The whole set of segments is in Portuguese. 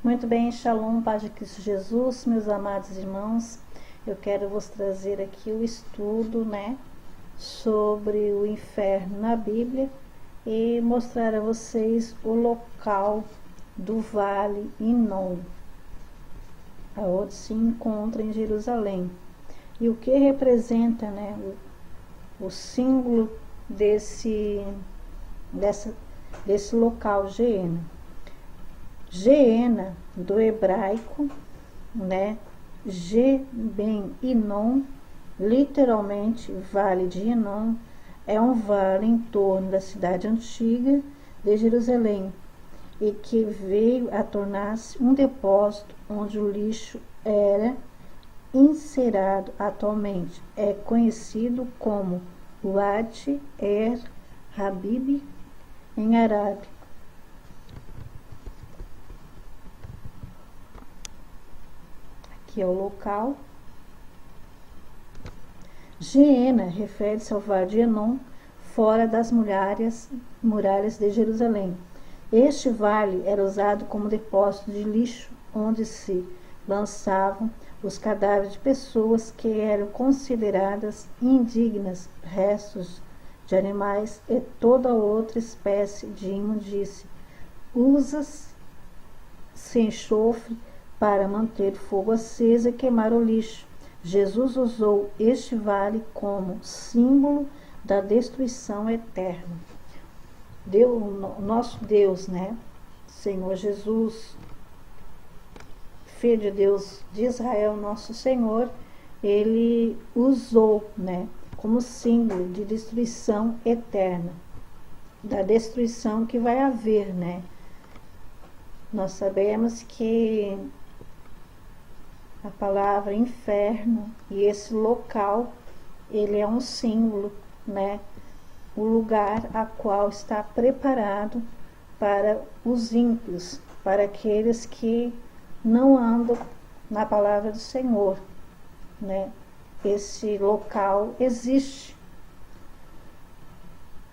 Muito bem, Shalom, paz de Cristo Jesus, meus amados irmãos. Eu quero vos trazer aqui o estudo, sobre o inferno na Bíblia e mostrar a vocês o local do Vale Inom, onde se encontra em Jerusalém. E o que representa, o símbolo desse local, Geena. Geena, do hebraico, Ge-Ben Inom, literalmente Vale de Inom, é um vale em torno da cidade antiga de Jerusalém e que veio a tornar-se um depósito onde o lixo era encerado. Atualmente é conhecido como Wadi Er-Habib em árabe. Aqui é o local. Geena refere-se ao Vale de Inom, fora das muralhas de Jerusalém. Este vale era usado como depósito de lixo, onde se lançavam os cadáveres de pessoas que eram consideradas indignas, restos de animais e toda outra espécie de imundície. Usa-se enxofre para manter o fogo aceso e queimar o lixo. Jesus usou este vale como símbolo da destruição eterna. Nosso Deus, Senhor Jesus, Filho de Deus de Israel, nosso Senhor, ele usou, como símbolo de destruição eterna, da destruição que vai haver, Nós sabemos que a palavra inferno e esse local, ele é um símbolo, o lugar a qual está preparado para os ímpios, para aqueles que não andam na palavra do Senhor, Esse local existe.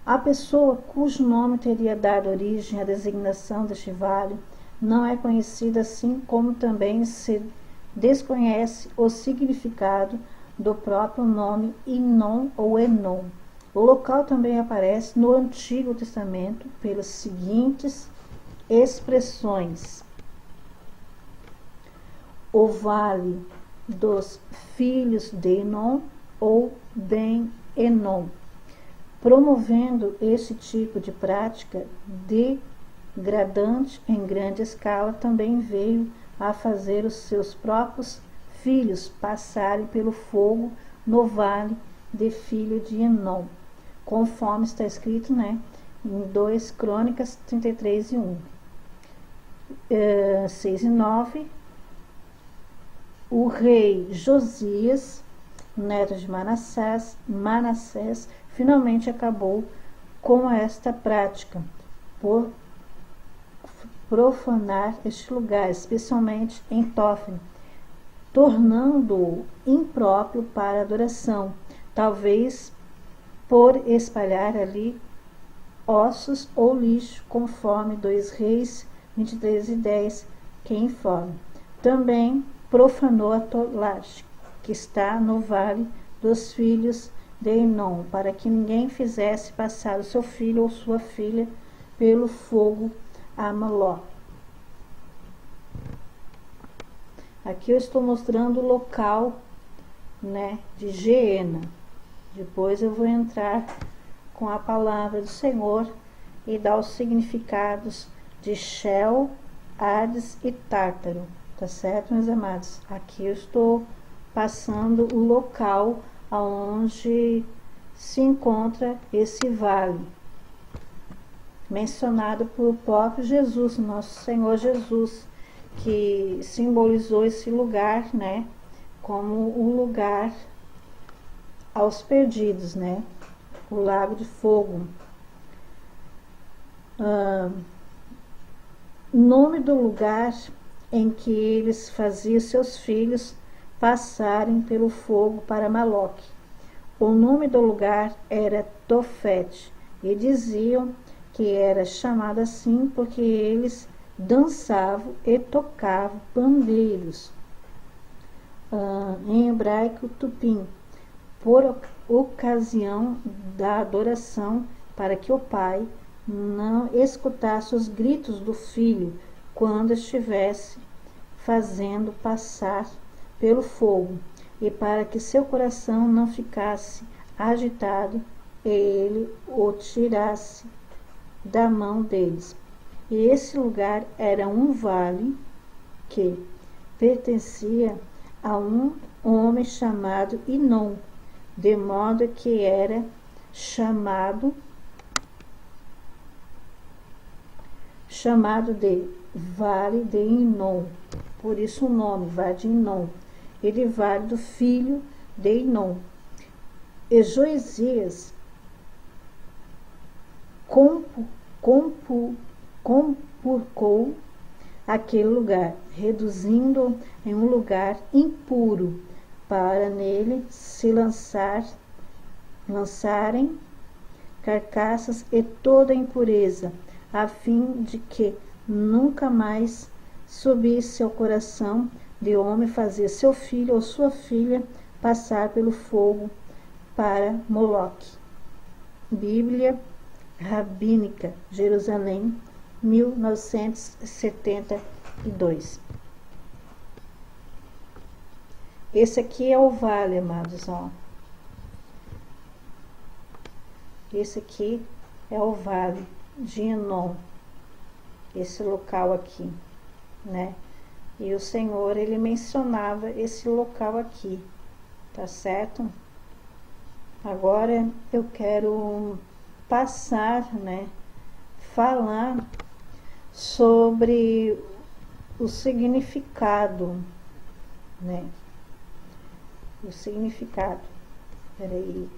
A pessoa cujo nome teria dado origem à designação deste vale não é conhecida, assim como também se desconhece o significado do próprio nome Inom ou Enom. O local também aparece no Antigo Testamento pelas seguintes expressões: o vale dos filhos de Enom ou Ben Enom, promovendo esse tipo de prática degradante em grande escala. Também veio a fazer os seus próprios filhos passarem pelo fogo no vale de filho de Enom, conforme está escrito, em 2 Crônicas 33 e 1. 6 e 9. O rei Josias, neto de Manassés, finalmente acabou com esta prática, por profanar este lugar, especialmente em Tófim, tornando-o impróprio para adoração, talvez por espalhar ali ossos ou lixo, conforme 2 Reis 23 e 10, que informa. Também profanou a Tolate, que está no vale dos filhos de Enom, para que ninguém fizesse passar o seu filho ou sua filha pelo fogo a Moloque. Aqui eu estou mostrando o local, de Geena. Depois eu vou entrar com a palavra do Senhor e dar os significados de Sheol, Hades e Tártaro. Tá certo, meus amados? Aqui eu estou passando o local aonde se encontra esse vale, mencionado pelo próprio Jesus, nosso Senhor Jesus, que simbolizou esse lugar, como um lugar aos perdidos, o lago de fogo. Nome do lugar em que eles faziam seus filhos passarem pelo fogo para Moloque. O nome do lugar era Tofete, e diziam que era chamado assim porque eles dançavam e tocavam pandeiros, em hebraico tupim, por ocasião da adoração, para que o pai não escutasse os gritos do filho quando estivesse fazendo passar pelo fogo, e para que seu coração não ficasse agitado e ele o tirasse da mão deles. E esse lugar era um vale que pertencia a um homem chamado Inom, de modo que era chamado de Vale de Inom, por isso o nome, Vale de Inom, ele vale do filho de Inom. E Josias compurcou aquele lugar, reduzindo em um lugar impuro, para nele se lançarem carcaças e toda impureza, a fim de que nunca mais subisse ao coração de homem fazer seu filho ou sua filha passar pelo fogo para Moloque. Bíblia Rabínica, Jerusalém, 1972. Esse aqui é o vale, amados, ó. Esse aqui é o vale de Enom, esse local aqui, né? E o Senhor, ele mencionava esse local aqui, tá certo? Agora eu quero passar, né, falar sobre o significado, né? O significado. Peraí,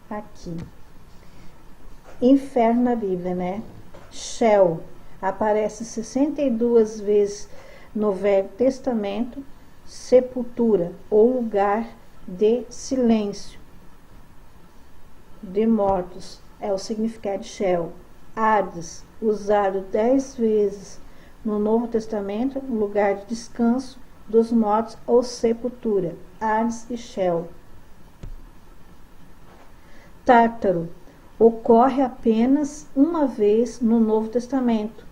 aqui. Inferno na Bíblia, né? Sheol aparece 62 vezes no Velho Testamento. Sepultura ou lugar de silêncio de mortos é o significado de Sheol. Hades, usado 10 vezes no Novo Testamento, lugar de descanso dos mortos ou sepultura. Hades e Sheol. Tártaro ocorre apenas uma vez no Novo Testamento.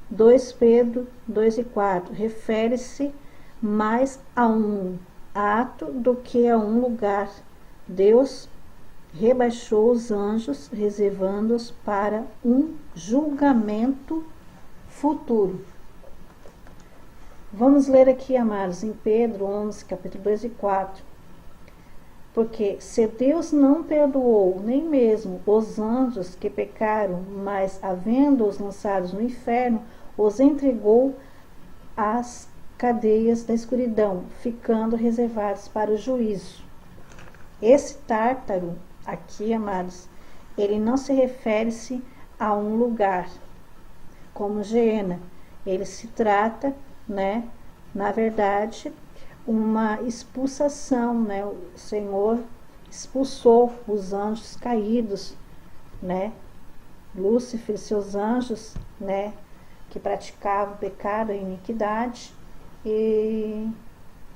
2 Pedro 2 e 4 refere-se mais a um ato do que a um lugar. Deus rebaixou os anjos, reservando-os para um julgamento futuro. Vamos ler aqui, amados, em Pedro 11, capítulo 2 e 4. Porque se Deus não perdoou nem mesmo os anjos que pecaram, mas havendo-os lançados no inferno, os entregou às cadeias da escuridão, ficando reservados para o juízo. Esse Tártaro aqui, amados, ele não se refere-se a um lugar como Geena. Ele se trata, né, na verdade, uma expulsação, né? O Senhor expulsou os anjos caídos, né? Lúcifer e seus anjos, né, que praticavam pecado e iniquidade, e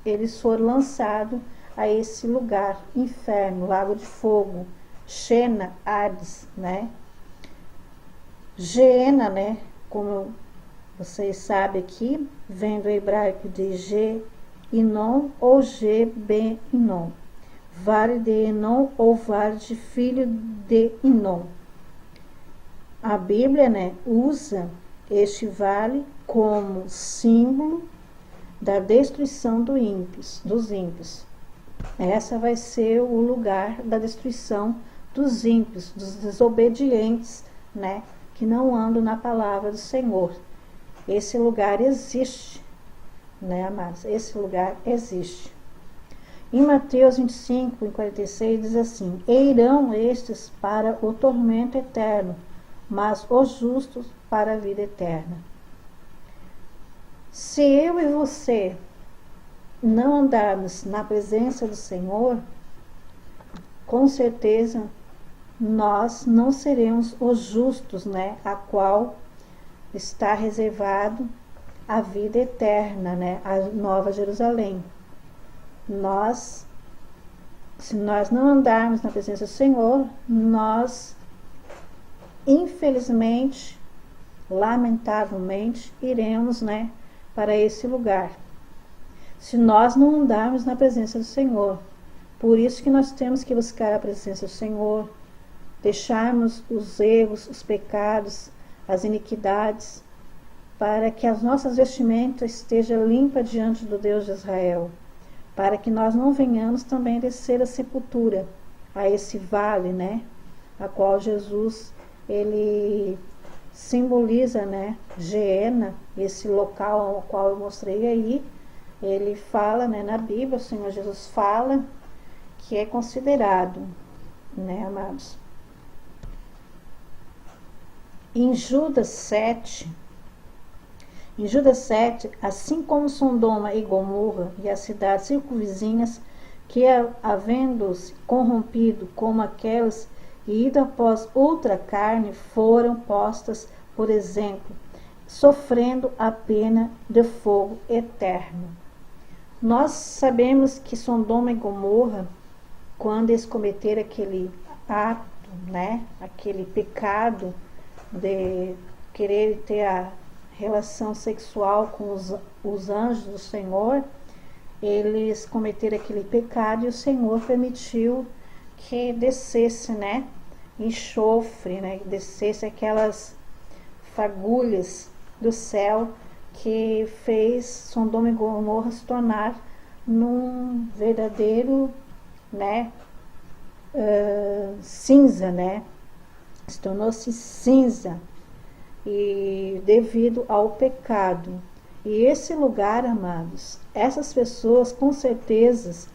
eles foram lançados a esse lugar, inferno, lago de fogo, Sheol, Hades, né? Geena, né, como vocês sabem aqui, vem do hebraico de Ge-Inom ou Ge-Ben-Inom, vale de Enom ou vale de filho de Inom. A Bíblia, né, usa este vale como símbolo da destruição dos ímpios. Essa vai ser o lugar da destruição dos ímpios, dos desobedientes, né, que não andam na palavra do Senhor. Esse lugar existe, né, amados? Esse lugar existe. Em Mateus 25, em 46, diz assim: E irão estes para o tormento eterno, mas os justos para a vida eterna. Se eu e você não andarmos na presença do Senhor, com certeza nós não seremos os justos, né, a qual está reservado a vida eterna, né? A Nova Jerusalém. Se nós não andarmos na presença do Senhor, nós, infelizmente, lamentavelmente, iremos, né, para esse lugar. Se nós não andarmos na presença do Senhor. Por isso que nós temos que buscar a presença do Senhor, deixarmos os erros, os pecados, as iniquidades, para que as nossas vestimentas estejam limpas diante do Deus de Israel, para que nós não venhamos também descer a sepultura, a esse vale, né, a qual Jesus, ele simboliza, né, Geena, esse local ao qual eu mostrei aí. Ele fala, né, na Bíblia, o Senhor Jesus fala que é considerado, né, amados. Em Judas 7, assim como Sodoma e Gomorra e as cidades circunvizinhas, que havendo-se corrompido como aquelas e ido após outra carne, foram postas, por exemplo, sofrendo a pena de fogo eterno. Nós sabemos que Sodoma e Gomorra, quando eles cometeram aquele ato, né, aquele pecado de querer ter a relação sexual com os anjos do Senhor, eles cometeram aquele pecado e o Senhor permitiu que descesse, né, enxofre, né, descesse aquelas fagulhas do céu que fez Sodoma e Gomorra se tornar num verdadeiro, né, cinza, né, se tornou-se cinza, e devido ao pecado. E esse lugar, amados, essas pessoas com certeza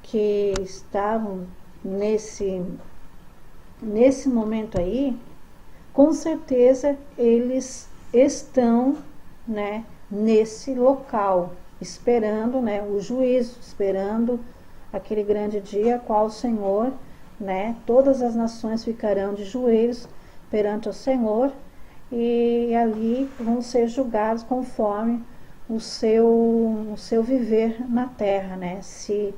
que estavam nesse momento aí, com certeza eles estão, né, nesse local, esperando, né, o juízo, esperando aquele grande dia, qual o Senhor, né, todas as nações ficarão de joelhos perante o Senhor, e ali vão ser julgados conforme o seu viver na terra, né? Se,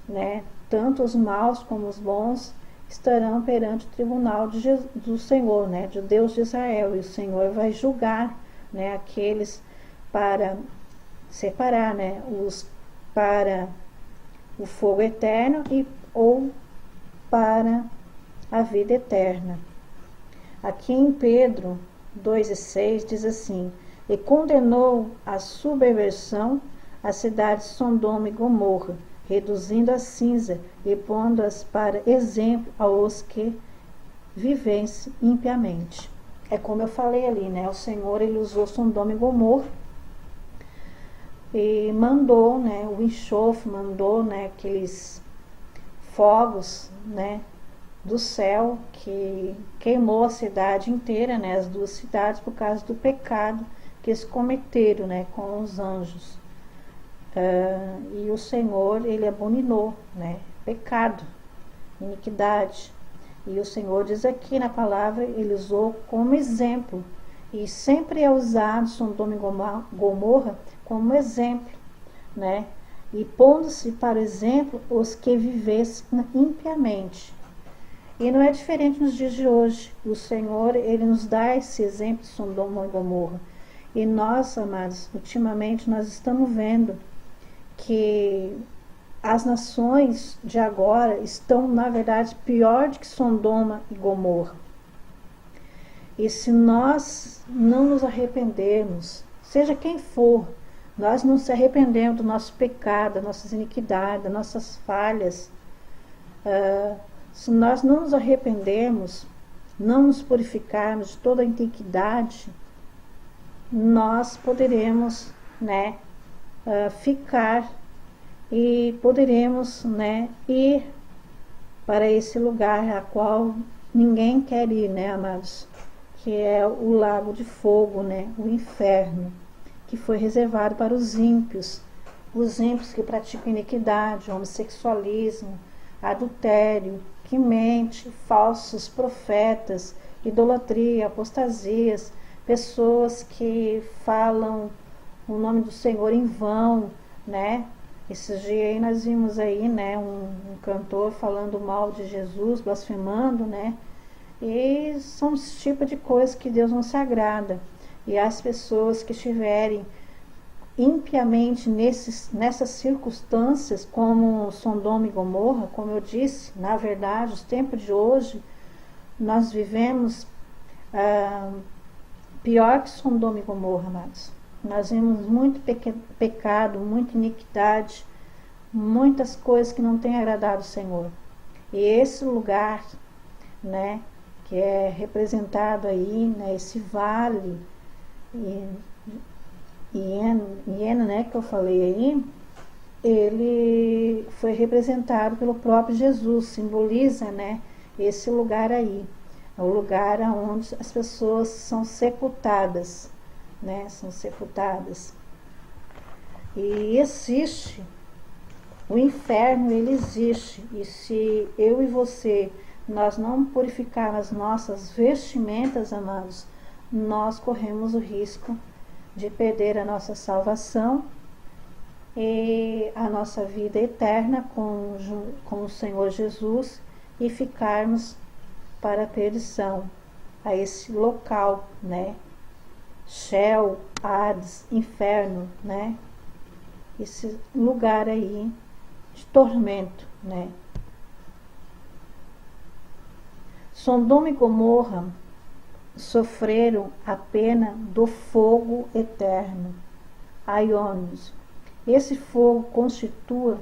né, tanto os maus como os bons estarão perante o tribunal do Senhor, né, de Deus de Israel, e o Senhor vai julgar, né, aqueles para separar, né, os para o fogo eterno ou para a vida eterna. Aqui em Pedro 2:6 diz assim: e condenou a subversão a cidade de Sodoma e Gomorra, reduzindo a cinza e pondo-as para exemplo aos que vivessem impiamente. É como eu falei ali, né? O Senhor, ele usou Sodoma e Gomorra e mandou, né, o enxofre, mandou, né, aqueles fogos, né, do céu que queimou a cidade inteira, né, as duas cidades, por causa do pecado que eles cometeram, né, com os anjos. E o Senhor, ele abominou, né, pecado, iniquidade. E o Senhor diz aqui na palavra, ele usou como exemplo, e sempre é usado Sodoma e Gomorra como exemplo, né, e pondo-se para exemplo os que vivessem impiamente. E não é diferente nos dias de hoje. O Senhor, ele nos dá esse exemplo de Sodoma e Gomorra. E nós, amados, ultimamente nós estamos vendo que as nações de agora estão, na verdade, pior do que Sodoma e Gomorra. E se nós não nos arrependermos, seja quem for, nós não se arrependemos do nosso pecado, das nossas iniquidades, das nossas falhas, se nós não nos arrependermos, não nos purificarmos de toda a iniquidade, nós poderemos, né, ficar e poderemos, né, ir para esse lugar a qual ninguém quer ir, né, amados, que é o lago de fogo, né, o inferno, que foi reservado para os ímpios que praticam iniquidade, homossexualismo, adultério, que mente, falsos profetas, idolatria, apostasias, pessoas que falam o nome do Senhor em vão, né? Esses dias aí nós vimos aí, né, um cantor falando mal de Jesus, blasfemando, né? E são esse tipo de coisas que Deus não se agrada. E as pessoas que estiverem impiamente nessas circunstâncias, como Sodoma e Gomorra, como eu disse, na verdade, os tempos de hoje, nós vivemos pior que Sodoma e Gomorra, amados. Nós vimos muito pecado, muita iniquidade, muitas coisas que não têm agradado o Senhor. E esse lugar, né, que é representado aí, né, esse vale, Iena, né, que eu falei aí, ele foi representado pelo próprio Jesus, simboliza, né, esse lugar aí, é o lugar onde as pessoas são sepultadas, né, são sepultadas. E existe, o inferno, ele existe, e se eu e você, nós não purificarmos as nossas vestimentas, amados, nós corremos o risco de perder a nossa salvação e a nossa vida eterna com o Senhor Jesus e ficarmos para a perdição, a esse local, né? Sheol, Hades, inferno, né? Esse lugar aí de tormento, né? Sodoma e Gomorra sofreram a pena do fogo eterno, aiônios. Esse fogo constitua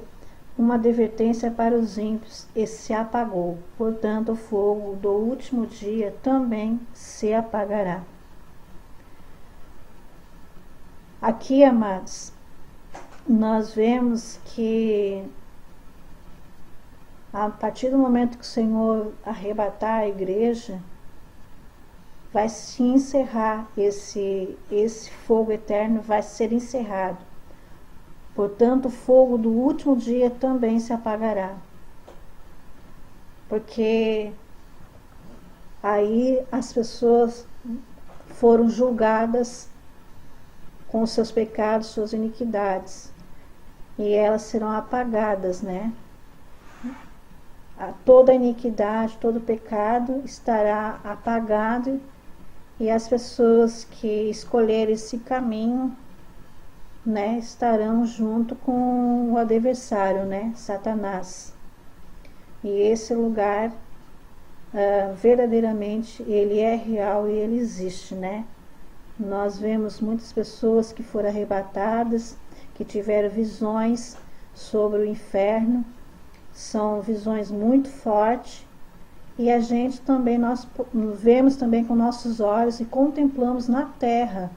uma advertência para os ímpios e se apagou. Portanto, o fogo do último dia também se apagará. Aqui, amados, nós vemos que a partir do momento que o Senhor arrebatar a igreja, vai se encerrar esse fogo eterno, vai ser encerrado. Portanto, o fogo do último dia também se apagará. Porque aí as pessoas foram julgadas com os seus pecados, suas iniquidades. E elas serão apagadas, né? Toda a iniquidade, todo o pecado estará apagado. E as pessoas que escolherem esse caminho, né, estarão junto com o adversário, né, Satanás. E esse lugar, verdadeiramente, ele é real e ele existe, né? Nós vemos muitas pessoas que foram arrebatadas, que tiveram visões sobre o inferno, são visões muito fortes. E a gente também, nós vemos também com nossos olhos e contemplamos na terra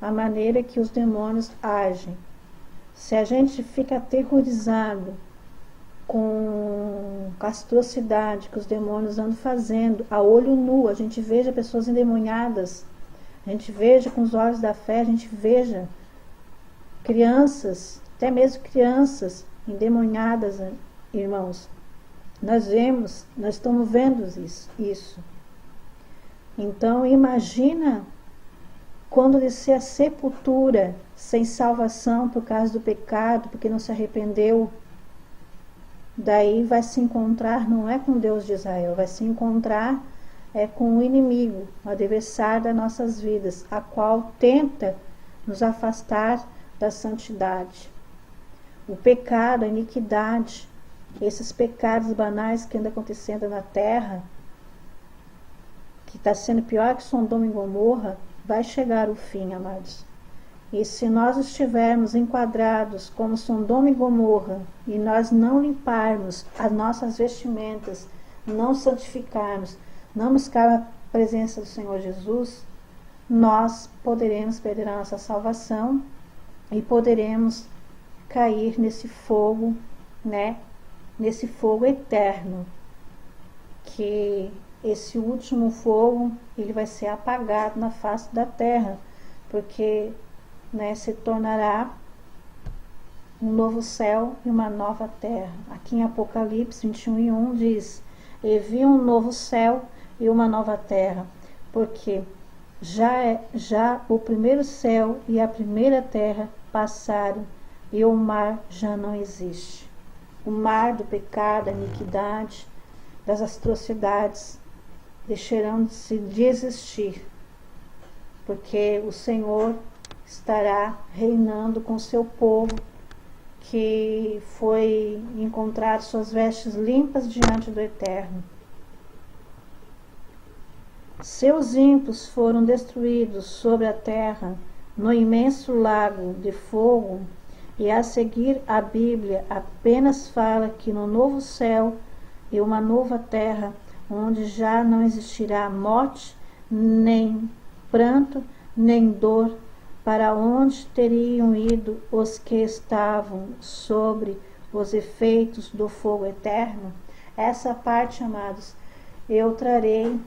a maneira que os demônios agem. Se a gente fica aterrorizado com a atrocidade que os demônios andam fazendo, a olho nu, a gente veja pessoas endemoniadas, a gente veja com os olhos da fé, a gente veja crianças, até mesmo crianças endemoniadas, irmãos. Nós estamos vendo isso. Então, imagina quando descer a sepultura, sem salvação por causa do pecado, porque não se arrependeu. Daí vai se encontrar, não é com Deus de Israel, vai se encontrar com o inimigo, o adversário das nossas vidas, a qual tenta nos afastar da santidade. O pecado, a iniquidade, esses pecados banais que andam acontecendo na terra, que está sendo pior que Sodoma e Gomorra, vai chegar o fim, amados. E se nós estivermos enquadrados como Sodoma e Gomorra, e nós não limparmos as nossas vestimentas, não santificarmos, não buscar a presença do Senhor Jesus, nós poderemos perder a nossa salvação e poderemos cair nesse fogo, né? Nesse fogo eterno, que esse último fogo, ele vai ser apagado na face da terra, porque, né, se tornará um novo céu e uma nova terra. Aqui em Apocalipse 21:1 diz: e vi um novo céu e uma nova terra, porque Já o primeiro céu e a primeira terra passaram, e o mar já não existe. O mar do pecado, da iniquidade, das atrocidades deixarão de existir, porque o Senhor estará reinando com seu povo, que foi encontrar suas vestes limpas diante do Eterno. Seus ímpios foram destruídos sobre a terra, no imenso lago de fogo, e a seguir a Bíblia apenas fala que no novo céu e uma nova terra, onde já não existirá morte, nem pranto, nem dor, para onde teriam ido os que estavam sobre os efeitos do fogo eterno. Essa parte, amados, eu trarei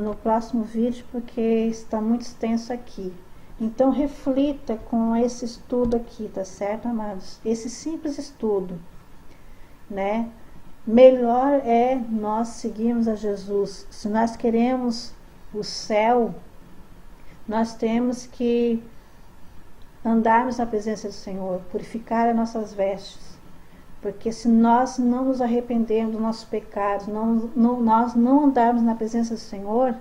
no próximo vídeo, porque está muito extenso aqui. Então reflita com esse estudo aqui, tá certo, amados? Esse simples estudo, né? Melhor é nós seguirmos a Jesus. Se nós queremos o céu, nós temos que andarmos na presença do Senhor, purificar as nossas vestes. Porque se nós não nos arrependermos dos nossos pecados, nós não andarmos na presença do Senhor,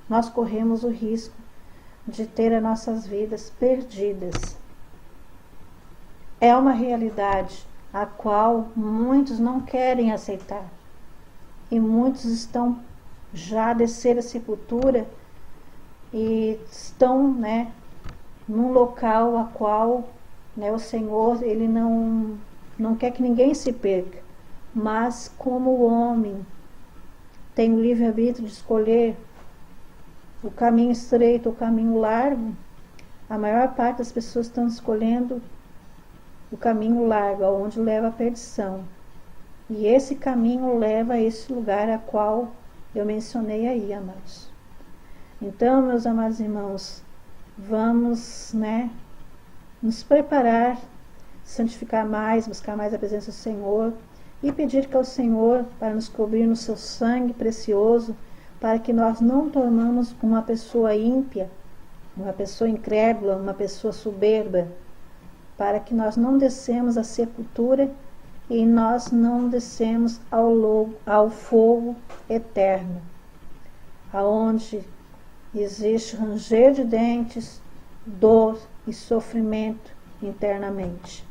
nós corremos o risco de ter as nossas vidas perdidas. É uma realidade a qual muitos não querem aceitar. E muitos estão já a descer a sepultura e estão, num local a qual, o Senhor, ele não quer que ninguém se perca. Mas como o homem tem o livre-arbítrio de escolher o caminho estreito, o caminho largo, a maior parte das pessoas estão escolhendo o caminho largo, aonde leva a perdição. E esse caminho leva a esse lugar a qual eu mencionei aí, amados. Então, meus amados irmãos, vamos, nos preparar, santificar mais, buscar mais a presença do Senhor e pedir que ao Senhor para nos cobrir no seu sangue precioso, para que nós não tornamos uma pessoa ímpia, uma pessoa incrédula, uma pessoa soberba, para que nós não descemos à sepultura e nós não descemos ao fogo eterno, aonde existe ranger de dentes, dor e sofrimento internamente.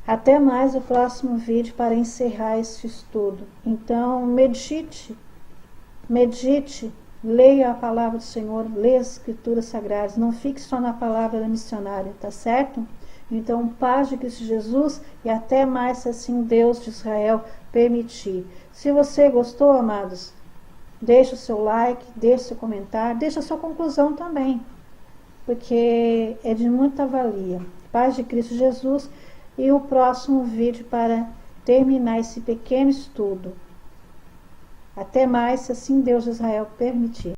Até mais o próximo vídeo para encerrar este estudo. Então, medite, leia a palavra do Senhor, leia as escrituras sagradas, não fique só na palavra da missionária, tá certo? Então, paz de Cristo Jesus e até mais, se assim Deus de Israel permitir. Se você gostou, amados, deixa o seu like, deixa o seu comentário, deixa a sua conclusão também, porque é de muita valia. Paz de Cristo Jesus e o próximo vídeo para terminar esse pequeno estudo. Até mais, se assim Deus de Israel permitir.